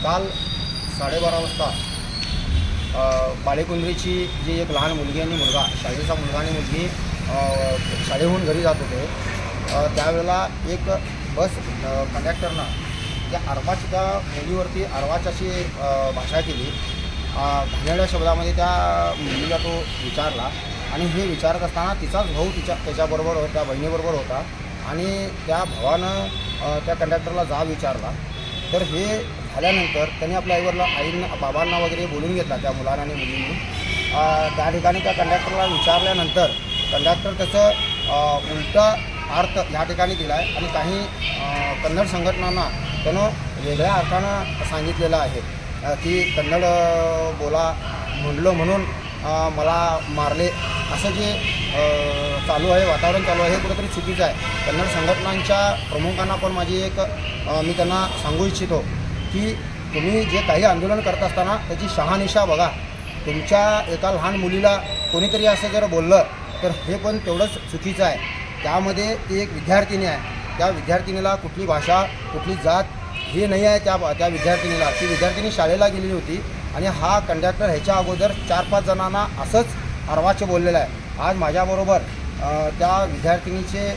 काल 12:30 वाजता बाळेकुंद्रीची जी एक लहान मुलगी आणि मुलगा, शाळेचा मुलगा आणि मुलगी शाळेहून घरी जात होते, त्यावेळेला एक बस कंडक्टरनं त्या अर्वाच्या मुलीवरती अर्वाच्याशी भाषा केली। घाणेरड्या शब्दामध्ये त्या मुलीला तो विचारला आणि हे विचारत असताना तिचाच भाऊ त्याच्याबरोबर त्या बहिणीबरोबर होता आणि त्या भावानं त्या कंडक्टरला जाब विचारला। तर हे झाल्यानंतर त्यांनी आपल्या आईंना बाबांना वगैरे बोलून घेतला त्या मुलांना आणि मुलींनी। त्या ठिकाणी त्या कंडक्टरला विचारल्यानंतर कंडक्टर त्याचं उलटं अर्थ या ठिकाणी दिला आहे आणि काही कन्नड संघटनांना त्यानं वेगळ्या अर्थानं सांगितलेलं आहे की कन्नड बोला म्हणलं म्हणून मला मारले, असं जे चालू आहे, वातावरण चालू आहे, हे कुठेतरी चुकीचं आहे। कन्नड संघटनांच्या प्रमुखांना पण माझी एक मी त्यांना सांगू इच्छितो की तुम्ही जे काही आंदोलन करत असताना त्याची शहानिशा बघा। तुमच्या एका लहान मुलीला कोणीतरी असं जर बोललं तर हे पण तेवढंच चुकीचं आहे। त्यामध्ये ती एक विद्यार्थिनी आहे, त्या विद्यार्थिनीला कुठली भाषा कुठली जात हे नाही आहे त्या विद्यार्थिनीला। ती विद्यार्थिनी शाळेला गेलेली होती आणि हा कंडक्टर ह्याच्या अगोदर 4-5 जणांना असंच अर्वाचे बोललेलं आहे। आज माझ्याबरोबर त्या विद्यार्थिनीचे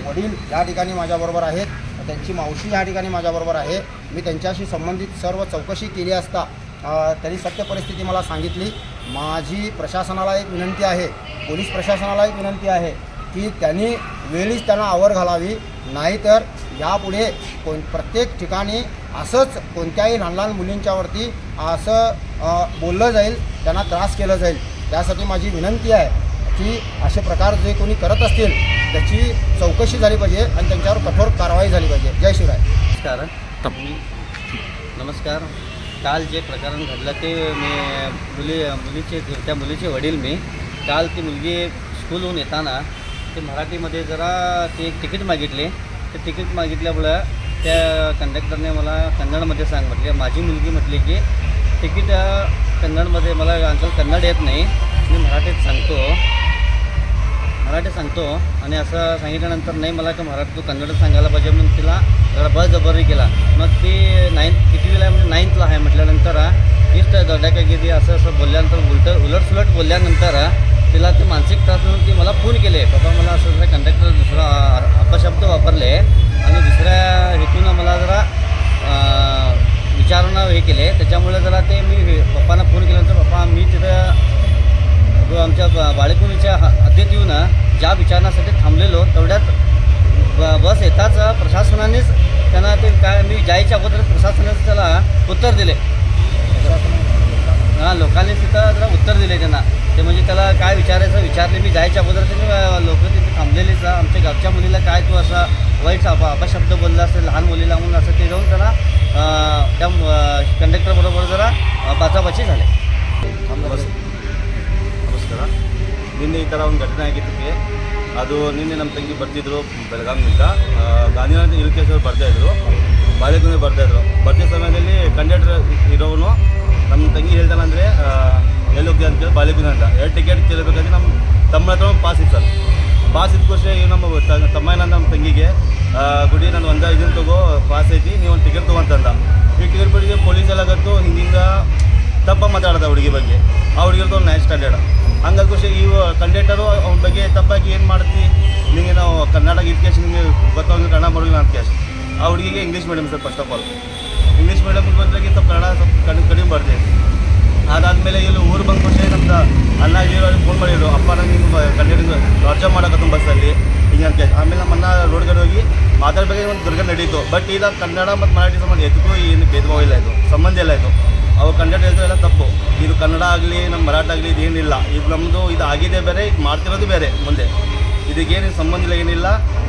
वडील या ठिकाणी माझ्याबरोबर आहेत, त्यांची मावशी या ठिकाणी माझ्याबरोबर आहे। मी त्यांच्याशी संबंधित सर्व चौकशी केली असता त्यांनी सत्य परिस्थिती मला सांगितली। माझी प्रशासनाला एक विनंती आहे, पोलीस प्रशासनाला एक विनंती आहे की त्यांनी वेळीच त्यांना आवर घालावी, नाहीतर यापुढे प्रत्येक ठिकाणी असंच कोणत्याही लहान लहान मुलींच्यावरती असं बोललं जाईल, त्यांना त्रास केला जाईल। त्यासाठी माझी विनंती आहे की असे प्रकार जे कोणी करत असतील त्याची चौकशी झाली पाहिजे आणि त्यांच्यावर कठोर कारवाई झाली पाहिजे। जय शिवराय। नमस्कार। काल जे प्रकरण घडलं ते त्या मुलीचे वडील मी काल ती मुलगी स्कूलहून येताना ते मराठीमध्ये जरा ते एक तिकीट मागितले। ते तिकीट मागितल्यामुळं त्या कंडक्टरने मला कन्नडमध्ये सांग म्हटले। माझी मुलगी म्हटली की तिकीट कन्नडमध्ये मला अंकल कन्नड येत नाही, मी मराठीत सांगतो आणि असं सांगितल्यानंतर नाही मला का तू कन्नड सांगायला पाहिजे म्हणून तिला जरा बळजबरी केला। मग ती 9th कितवीला आहे म्हणजे 9thला आहे म्हटल्यानंतर इष्ट दर्डाकागिरी असं बोलल्यानंतर उलटसुलट बोलल्यानंतर तिला ते मानसिक त्रास म्हणून ती मला फोन केले, बाबा मला असं कंडक्टर दुसरा अपशब्द वापरले आणि दुसऱ्या हेतून मला जरा विचारणा हे केले। त्याच्यामुळे जरा ते मी पप्पांना फोन केल्यानंतर पप्पा मी तिथं आमच्या बाळेकुंडीच्या हद्दीत येऊन ज्या विचारण्यासाठी थांबलेलो तेवढ्यात बस येताच प्रशासनानेच त्यांना ते काय मी जायच्या अगोदर प्रशासनाने त्याला उत्तर दिले। लोकांनी तिथं जरा उत्तर दिले त्यांना, ते म्हणजे त्याला काय विचारले मी जायच्या अगोदर त्यांनी लोक तिथे थांबलेलीच आमच्या गावच्या मुलीला काय तू असा वाईट अपशब्द बोलला असेल लहान मुलीला म्हणून असं ते जाऊन त्याला त्या कंडक्टरबरोबर जरा बाचाबाची झाले। ನಮಸ್ಕಾರ। ನಿನ್ನೆ ಈ ಥರ ಒಂದು ಘಟನೆ ಆಗಿದ್ದಕ್ಕೆ ಅದು ನಿನ್ನೆ ನಮ್ಮ ತಂಗಿ ಬರ್ತಿದ್ರು ಬೆಳಗಾವಿನಿಂದ ಗಾಂಧಿನಗರ ಇಲ್ಕೇಶ್ವರ ಬರ್ತಾಯಿದ್ರು, ಬಾಳೆಗುಂದೆ ಬರ್ತಾಯಿದ್ರು। ಬರ್ತಿದ್ದ ಸಮಯದಲ್ಲಿ ಕಂಡಕ್ಟರ್ ಇರೋನು ನಮ್ಮ ತಂಗಿ ಹೇಳ್ತಾನಂದರೆ ಎಲ್ಲಿ ಹೋಗ್ತೀವಿ ಅಂತೇಳಿ ಬಾಳೆಗುಂದೆ ಅಂತ 2 ಟಿಕೆಟ್ ಕೇಳಬೇಕಾದ್ರೆ ನಮ್ಮ ತಮ್ಮ ಹತ್ರ ಒಂದು ಪಾಸ್ ಇತ್ತು ಸರ್। ಪಾಸ್ ಇದ್ಕೋಸ್ಕರ ಇವು ನಮ್ಮ ತಮ್ಮ ಏನಂದ ನಮ್ಮ ತಂಗಿಗೆ ಗುಡಿ ನಾನು ಒಂದು ಇದನ್ನು ತಗೋ ಪಾಸ್ ಐತಿ ನೀವು ಒಂದು ಟಿಕೆಟ್ ತೊಗೊಂತಂದ। ಈ ಟಿಕೆಟ್ ಬಗ್ಗೆ ಪೊಲೀಸ್ ಎಲ್ಲ ಗೊತ್ತು ಹಿಂಗಿಂಗ ತಪ್ಪ ಮಾತಾಡ್ದ ಹುಡುಗಿ ಬಗ್ಗೆ, ಆ ಹುಡುಗಿರ್ದು ಒಂದು 9th ಸ್ಟ್ಯಾಂಡರ್ಡ್ ಹಂಗಾಗಿ ಇವು ಕಂಡಕ್ಟರು ಅವ್ನ ಬಗ್ಗೆ ತಪ್ಪಾಗಿ ಏನು ಮಾಡ್ತಿ ನಿಮಗೆ ನಾವು ಕನ್ನಡ ಇದ್ಕೇಶ್ ನಿಮಗೆ ಗೊತ್ತಾಗ ಕನ್ನಡ ಮಾಡೋಲ್ಲ ಅಂತ ಕ್ಯಾಶ್ ಆ ಹುಡುಗಿಗೆ English medium sir first of all English medium ಬಂದಾಗ ಸ್ವಲ್ಪ ಕನ್ನಡ ಸ್ವಲ್ಪ ಕಡಿಮೆ ಬರ್ತದೆ। ಅದಾದಮೇಲೆ ಇಲ್ಲಿ ಊರು ಬಂದ ಖುಷಿ ನಮ್ದು ಅಣ್ಣ ಇರೋರಿಗೆ ಫೋನ್ ಮಾಡಿದ್ರು, ಅಪ್ಪ ನಂಗೆ ಕಂಡಕ್ಟರ್ ಟಾರ್ಚರ್ ಮಾಡೋಕತ್ತ ಬಸ್ಸಲ್ಲಿ ಹಿಂಗೆ ಅಂತ ಕ್ಯಾಶ್। ಆಮೇಲೆ ನಮ್ಮ ಅಣ್ಣ ರೋಡ್ ಕಡೆ ಹೋಗಿ ಮಾತಾಡಬೇಕಾದ್ರೆ ಒಂದು ದುರ್ಗ ನಡೀತು, ಬಟ್ ಈಗ ಕನ್ನಡ ಮತ್ತು ಮರಾಠಿ ಸಂಬಂಧ ಎದಕ್ಕೂ ಏನು ಭೇದ ಭಾವ ಇಲ್ಲ, ಇದು ಸಂಬಂಧ ಇಲ್ಲ ಇದು। ಅವ್ರು ಕಂಡಕ್ಟರ್ ಹೇಳ್ತಾರೆ ಎಲ್ಲ ತಪ್ಪು, ಇದು ಕನ್ನಡ ಆಗಲಿ ನಮ್ಮ ಮರಾಠ ಆಗಲಿ ಇದೇನಿಲ್ಲ, ಇದು ನಮ್ಮದು ಇದು ಆಗಿದೆ ಬೇರೆ, ಇದು ಮಾಡ್ತಿರೋದು ಬೇರೆ, ಮುಂದೆ ಇದಕ್ಕೇನು ಸಂಬಂಧ ಇಲ್ಲ ಏನಿಲ್ಲ।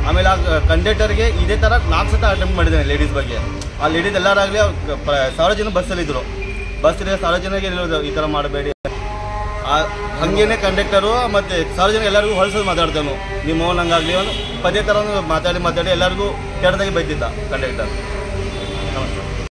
ಆಮೇಲೆ ಆ ಕಂಡಕ್ಟರ್ಗೆ ಇದೇ ಥರ 4 ಸತ ಅಟೆಂಪ್ಟ್ ಮಾಡಿದ್ದಾನೆ ಲೇಡೀಸ್ ಬಗ್ಗೆ। ಆ ಲೇಡೀಸ್ ಎಲ್ಲರಾಗಲಿ 1000 ಜನ ಬಸ್ಸಲ್ಲಿದ್ದರು, ಬಸ್ಸಿಗೆ 1000 ಜನರಿಗೆ ಹೇಳೋದು ಈ ಥರ ಮಾಡಬೇಡಿ। ಹಂಗೇನೆ ಕಂಡಕ್ಟರು ಮತ್ತು 1000 ಜನ ಎಲ್ಲರಿಗೂ ಹೊಲಸೋದು ಮಾತಾಡ್ತಾನು, ನಿಮ್ಮ ಹಂಗಾಗಲಿ ಒಂದು ಪದೇ ಥರ ಮಾತಾಡಿ ಎಲ್ಲರಿಗೂ ಕೆಟ್ಟದಾಗಿ ಬೈತಿದ್ದ ಕಂಡಕ್ಟರ್।